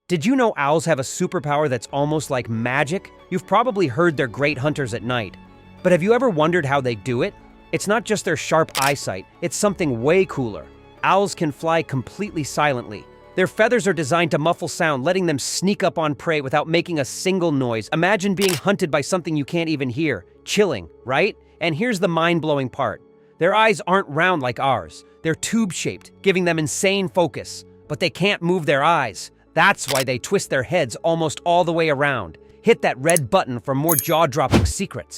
Did you know owls have a superpower that's almost like magic? You've probably heard they're great hunters at night. But have you ever wondered how they do it? It's not just their sharp eyesight, it's something way cooler. Owls can fly completely silently. Their feathers are designed to muffle sound, letting them sneak up on prey without making a single noise. Imagine being hunted by something you can't even hear. Chilling, right? And here's the mind-blowing part. Their eyes aren't round like ours. They're tube-shaped, giving them insane focus. But they can't move their eyes. That's why they twist their heads almost all the way around. Hit that red button for more jaw-dropping secrets.